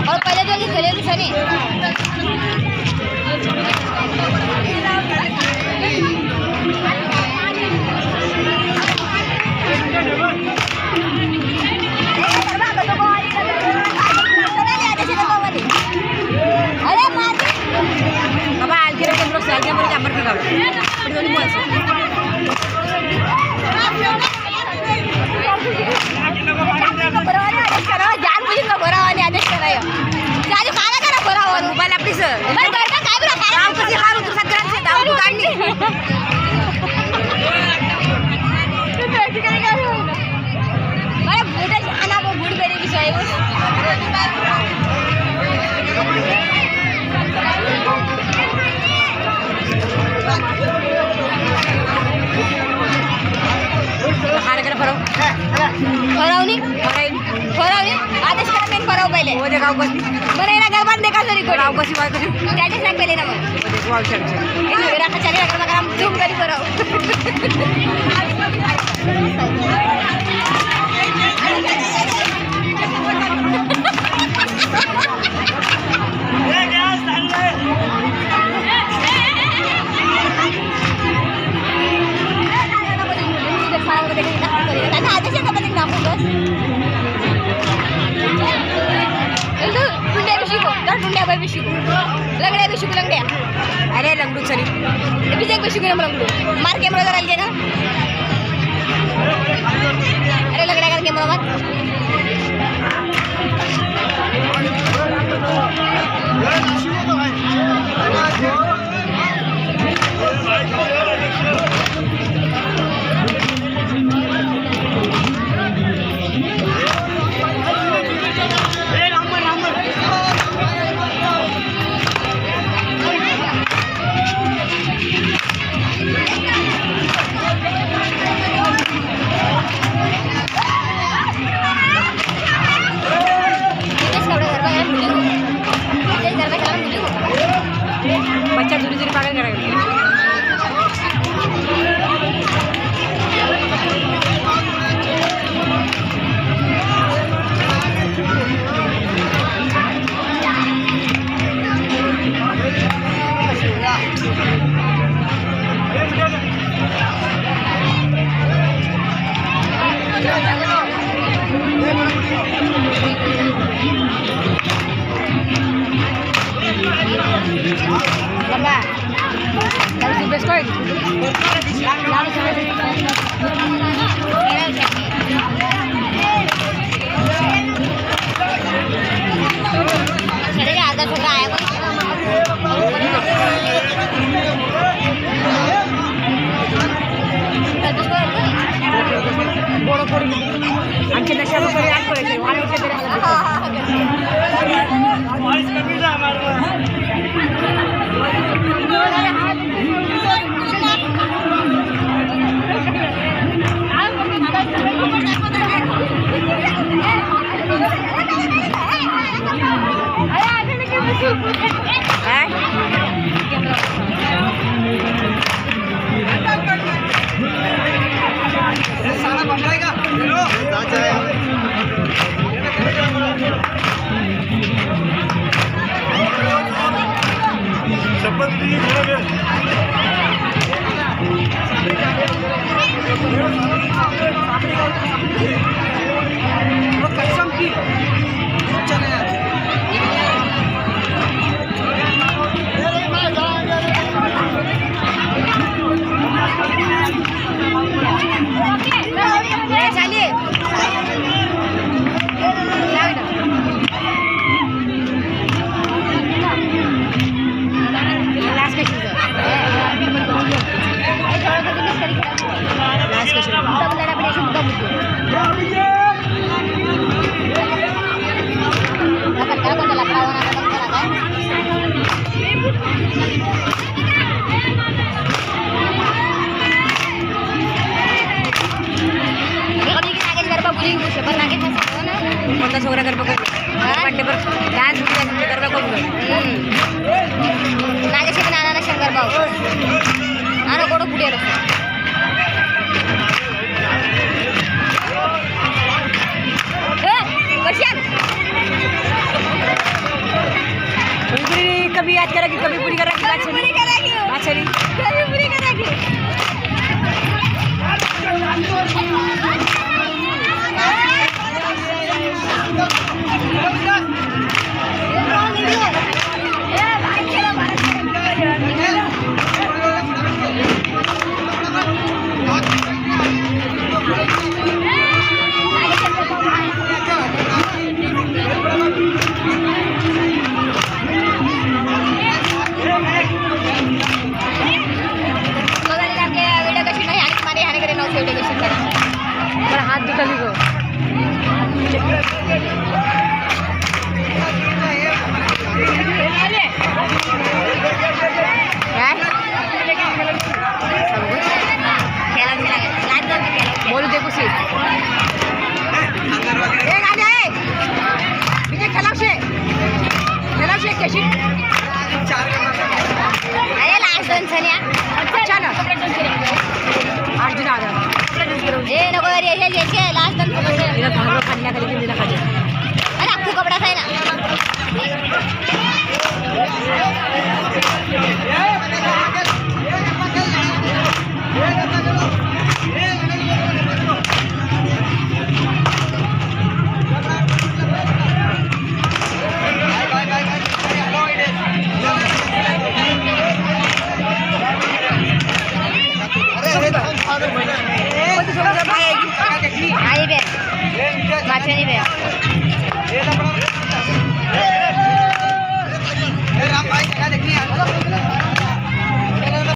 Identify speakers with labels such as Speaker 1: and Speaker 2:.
Speaker 1: और पहले तो खेले थे सनी अरे मार अब आज के हम लोग साल के हमारे नंबर पे गाओ फिर दोनों बोल से जान मुझे ना भरा वाले आदेश करायो चालू खाना करा भरा और मोबाइल आपली सर मोबाइल करता काय बरं खाना कशी हार उतर सगळ्यांचे से दाव काढणी तू काय काय हो मला बुडाची खाना को बुड बेरे की सोय खाना करा भराव भरावनी भरावनी आदेश करा मेन भराव पहिले हो दे गाव बसली बरे ना गरबान देखा जरी को गाव बसली वाय कशी त्याचे सांग पहिले ना मग देखो वाव चल चल ए मेरा का चले अगर मगर हम झूम करी भराव लंगड्या अरे लंगडू सरी बीजे पैसे घेऊन लंगडू मार कॅमेरा जरा आले ना अरे लंगड्या कर कॅमेरा मार कोणता छोकरा गरबा डान्स गरबा करून नागेश नाना शंकर भाऊ आणि कोण पुढे कभी याद करेगी कभी पूरी करेगी बाछड़ी पूरी करेगी हाथ दुखा गो बोलू दे कुछ कशी अरे लास्ट दोन सन्या अच्छा ना अर्जुन आला ए नको रे हे लास्ट दोन खाण्याखाली